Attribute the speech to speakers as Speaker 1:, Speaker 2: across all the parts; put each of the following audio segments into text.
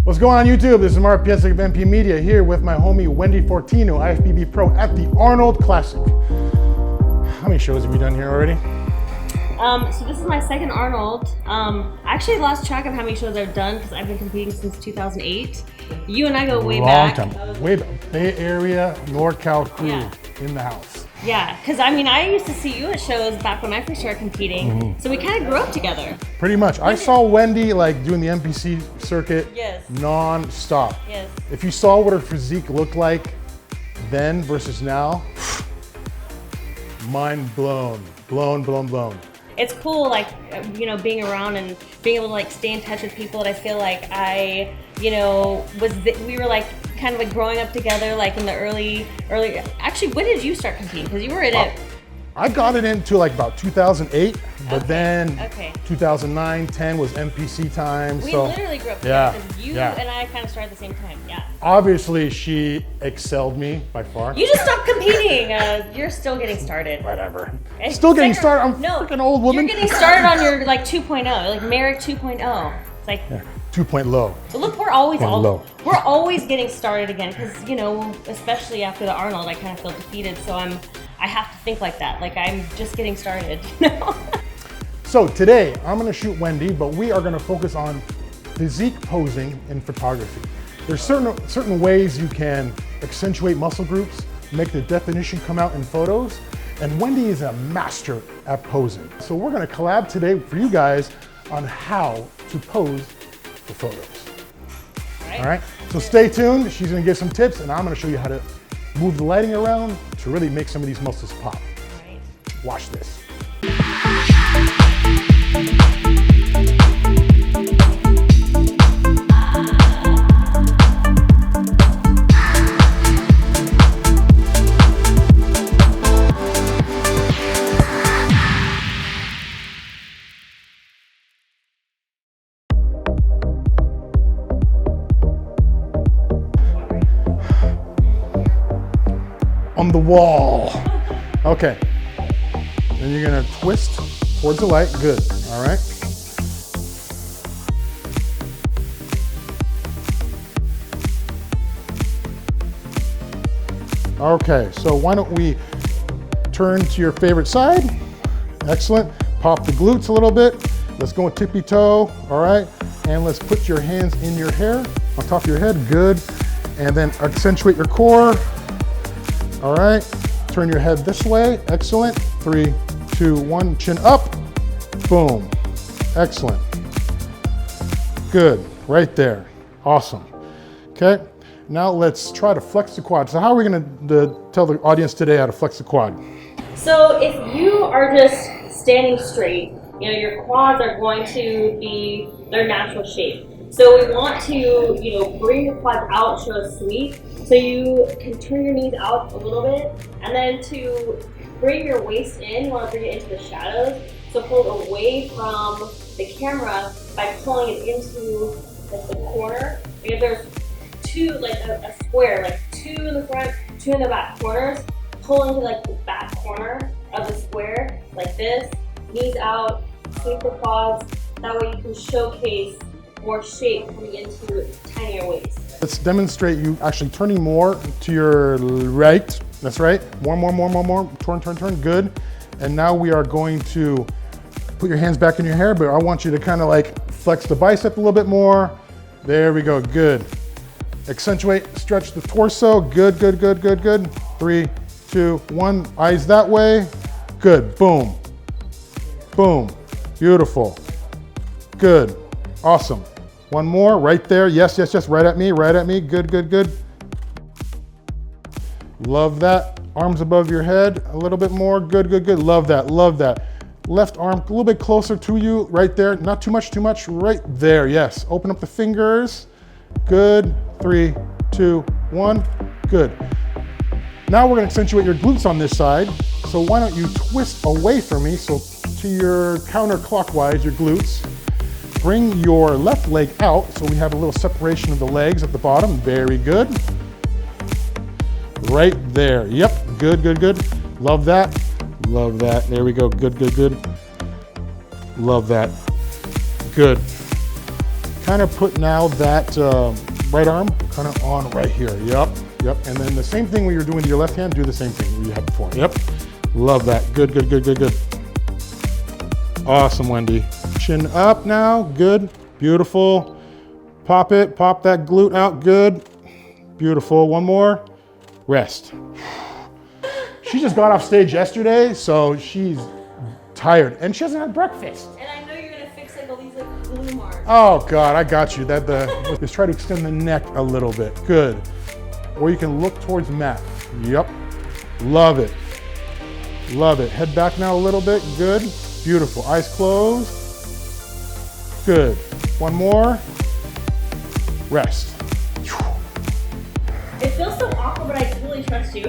Speaker 1: What's going on YouTube? This is Mark Piesek of MP Media here with my homie Wendy Fortino, Ifbb Pro at the Arnold Classic. How many shows have we done here already?
Speaker 2: So this is my second Arnold. I actually lost track of how many shows I've done because I've been competing since 200008. You and I go way back.
Speaker 1: Long time. Way back. Bay Area, NorCal crew in the house.
Speaker 2: Yeah, because I mean, I used to see you at shows back when I first started competing. So we kind of grew up together.
Speaker 1: Pretty much. I saw Wendy like doing the NPC circuit
Speaker 2: Yes.
Speaker 1: non-stop.
Speaker 2: Yes.
Speaker 1: If you saw what her physique looked like then versus now, mind blown. Blown.
Speaker 2: It's cool, like, you know, being around and being able to like stay in touch with people that I feel like I, you know, we were like kind of like growing up together, like in the early. Actually, when did you start competing? Because you were in it.
Speaker 1: I got it into like about 2008, but then 2009, 10 was NPC time.
Speaker 2: We
Speaker 1: so
Speaker 2: literally grew up together because you and I kind of started at the same time. Yeah.
Speaker 1: Obviously, she excelled me by far.
Speaker 2: You just stopped competing. You're still getting started.
Speaker 1: Whatever. Still getting started. I'm a freaking old woman.
Speaker 2: You're getting started on your like 2.0, like Merrick 2.0. It's like
Speaker 1: 2.0.
Speaker 2: But look, we're always getting started again because, you know, especially after the Arnold, I kind of feel defeated. So I have to think like that. Like I'm just getting started. You know?
Speaker 1: So today I'm going to shoot Wendy, but we are going to focus on physique posing in photography. There's certain ways you can accentuate muscle groups, make the definition come out in photos, and Wendy is a master at posing. So we're going to collab today for you guys on how to pose for photos. All right, so stay tuned. She's going to give some tips, and I'm going to show you how to move the lighting around to really make some of these muscles pop.
Speaker 2: Right.
Speaker 1: Watch this. On the wall. Okay. Then you're gonna twist towards the light. Good. All right. Okay, so why don't we turn to your favorite side? Excellent. Pop the glutes a little bit. Let's go tippy toe. All right. And let's put your hands in your hair on top of your head. Good. And then accentuate your core. All right, turn your head this way. Excellent. 3, 2, 1, chin up. Boom. Excellent. Good, right there. Awesome. Okay, now let's try to flex the quad. So how are we gonna tell the audience today how to flex the quad?
Speaker 2: So if you are just standing straight, you know, your quads are going to be their natural shape. So we want to, you know, bring the quads out, show a sweep. So you can turn your knees out a little bit, and then to bring your waist in, you want to bring it into the shadows. So pull away from the camera by pulling it into like the corner. Because there's two, like a square, like 2 in the front, 2 in the back corners. Pull into like the back corner of the square, like this. Knees out, sweep the quads. That way you can showcase more shape coming into tinier waist.
Speaker 1: Let's demonstrate you actually turning more to your right. That's right. More. Turn. Good. And now we are going to put your hands back in your hair, but I want you to kind of like flex the bicep a little bit more. There we go. Good. Accentuate, stretch the torso. Good. 3, 2, 1. Eyes that way. Good. Boom. Boom. Beautiful. Good. Awesome. One more, right there. Yes. Right at me. Good. Love that. Arms above your head, a little bit more. Good. Love that. Left arm a little bit closer to you, right there. Not too much, right there. Yes. Open up the fingers. Good. 3, 2, 1. Good. Now we're gonna accentuate your glutes on this side. So why don't you twist away from me, so to your counterclockwise, your glutes. Bring your left leg out so we have a little separation of the legs at the bottom. Very good. Right there. Yep. Good. Love that. There we go. Good. Love that. Good. kind of put now that right arm kind of on right here. Yep, yep. And then the same thing when you're doing with your left hand, do the same thing you had before. Yep, love that. Good, good, good, good, good. Awesome, Wendy. Chin up now, good, beautiful. Pop it, pop that glute out, good. Beautiful, one more, rest. She just got off stage yesterday, so she's tired, and she hasn't had breakfast.
Speaker 2: And I know you're gonna fix like all these like glue marks.
Speaker 1: Oh God, I got you. Just try to extend the neck a little bit, good. Or you can look towards the mat. Yep, love it. Love it. Head back now a little bit, good. Beautiful, eyes closed. Good, one more, rest.
Speaker 2: It feels so awkward, but I totally trust you.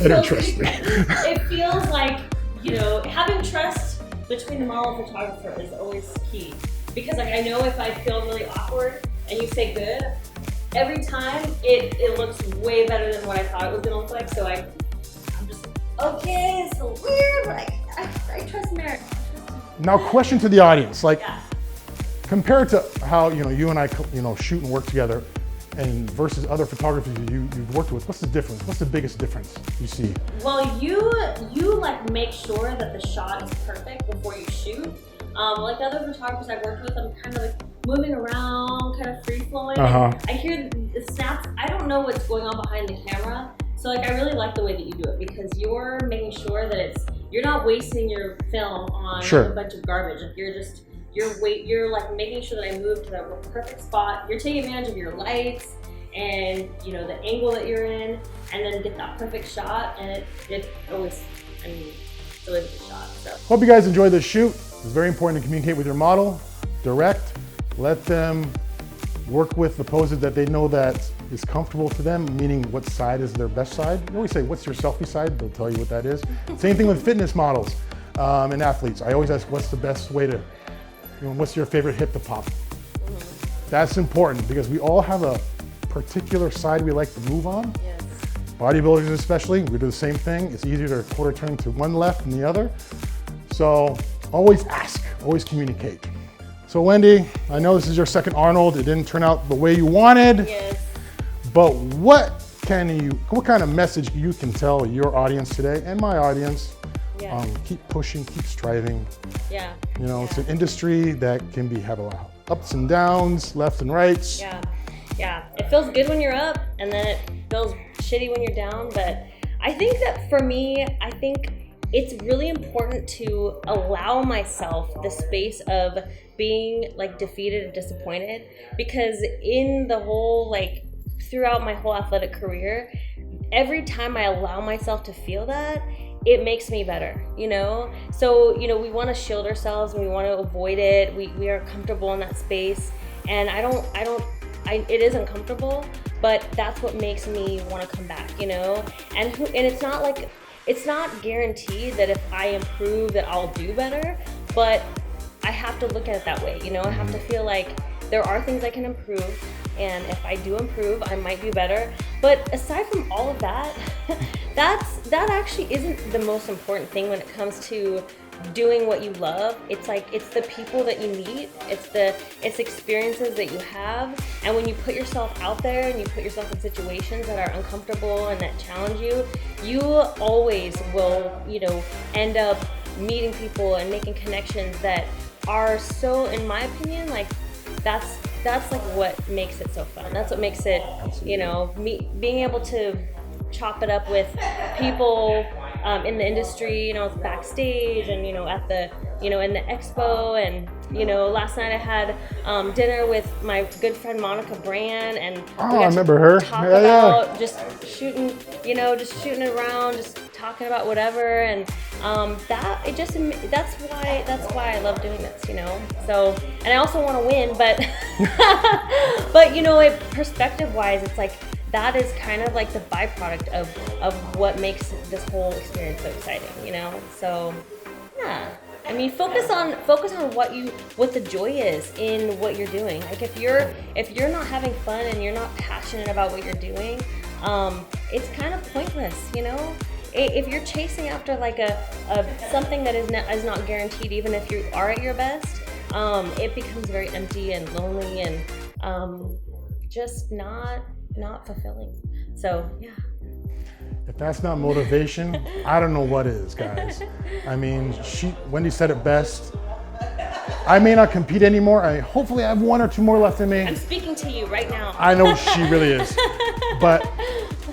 Speaker 1: Better trust me.
Speaker 2: It feels like, you know, having trust between the model and photographer is always key. Because like I know if I feel really awkward and you say good, every time it looks way better than what I thought it was gonna look like. So I'm just, okay, it's so weird, but I trust Merrick.
Speaker 1: Now question to the audience, like
Speaker 2: Yeah.
Speaker 1: compared to how, you and I, shoot and work together, and versus other photographers you've worked with, what's the difference? What's the biggest difference you see?
Speaker 2: Well, you like make sure that the shot is perfect before you shoot. Like the other photographers I've worked with, I'm kind of like moving around, kind of free flowing.
Speaker 1: Uh-huh.
Speaker 2: I hear the snaps. I don't know what's going on behind the camera, so like I really like the way that you do it because you're making sure that you're not wasting your film on
Speaker 1: Sure.
Speaker 2: a bunch of garbage. Like you're like making sure that I move to the perfect spot. You're taking advantage of your lights and the angle that you're in, and then get that perfect shot. And it always, it's always a good shot. So
Speaker 1: Hope you guys enjoyed this shoot. It's very important to communicate with your model, direct, let them work with the poses that they know that is comfortable to them, meaning what side is their best side. You always say, what's your selfie side? They'll tell you what that is. Same thing with fitness models and athletes. I always ask, what's the best way to, what's your favorite hip to pop? That's important because we all have a particular side we like to move on.
Speaker 2: yes.
Speaker 1: Bodybuilders especially, we do the same thing. It's easier to quarter turn to one left than the other. So always ask, always communicate. So Wendy, I know this is your second Arnold. It didn't turn out the way you wanted,
Speaker 2: Yes.
Speaker 1: but what kind of message you can tell your audience today and my audience?
Speaker 2: Yeah.
Speaker 1: Keep pushing, keep striving.
Speaker 2: Yeah.
Speaker 1: It's an industry that can have a lot of ups and downs, left and rights.
Speaker 2: Yeah. Yeah. It feels good when you're up, and then it feels shitty when you're down. But I think that for me, it's really important to allow myself the space of being like defeated and disappointed, because in the whole throughout my whole athletic career, every time I allow myself to feel that, it makes me better, So, we want to shield ourselves and we want to avoid it. We are comfortable in that space, and it is uncomfortable, but that's what makes me want to come back, And it's not guaranteed that if I improve that I'll do better, but I have to look at it that way, I have to feel like there are things I can improve, and if I do improve, I might do better. But aside from all of that, that actually isn't the most important thing when it comes to doing what you love. It's the people that you meet, it's experiences that you have, and when you put yourself out there and you put yourself in situations that are uncomfortable and that challenge you, you always will, end up meeting people and making connections that are so, in my opinion, that's what makes it so fun. That's what makes it, being able to chop it up with people in the industry, backstage and, at the, in the expo. And, last night I had dinner with my good friend Monica Brand, and
Speaker 1: I remember her.
Speaker 2: Talk about just shooting, just shooting around, just talking about whatever. And that's why I love doing this, So, and I also want to win, but, but perspective wise, it's that is kind of the byproduct of what makes this whole experience so exciting, So, yeah. I mean, focus on what the joy is in what you're doing. If you're not having fun and you're not passionate about what you're doing, it's kind of pointless, If you're chasing after a something that is not guaranteed, even if you are at your best, it becomes very empty and lonely and just not fulfilling. So yeah.
Speaker 1: If that's not motivation, I don't know what is, guys. I mean, Wendy said it best. I may not compete anymore. Hopefully I have 1 or 2 more left in me.
Speaker 2: I'm speaking to you right now.
Speaker 1: I know she really is. But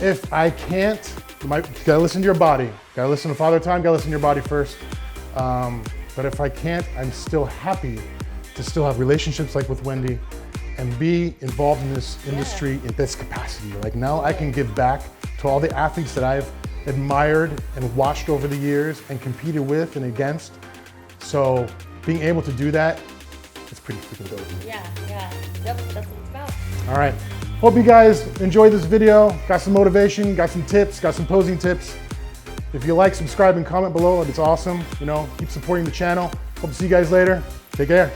Speaker 1: if I can't, you gotta listen to your body. Gotta listen to Father Time, gotta listen to your body first. But if I can't, I'm still happy to still have relationships like with Wendy and be involved in this industry in this capacity. Like now I can give back to all the athletes that I've admired and watched over the years and competed with and against. So being able to do that, it's pretty freaking dope.
Speaker 2: Yeah. Yep, that's what it's about.
Speaker 1: All right. Hope you guys enjoyed this video. Got some motivation, got some tips, got some posing tips. If you like, subscribe and comment below. It's awesome. You know, keep supporting the channel. Hope to see you guys later. Take care.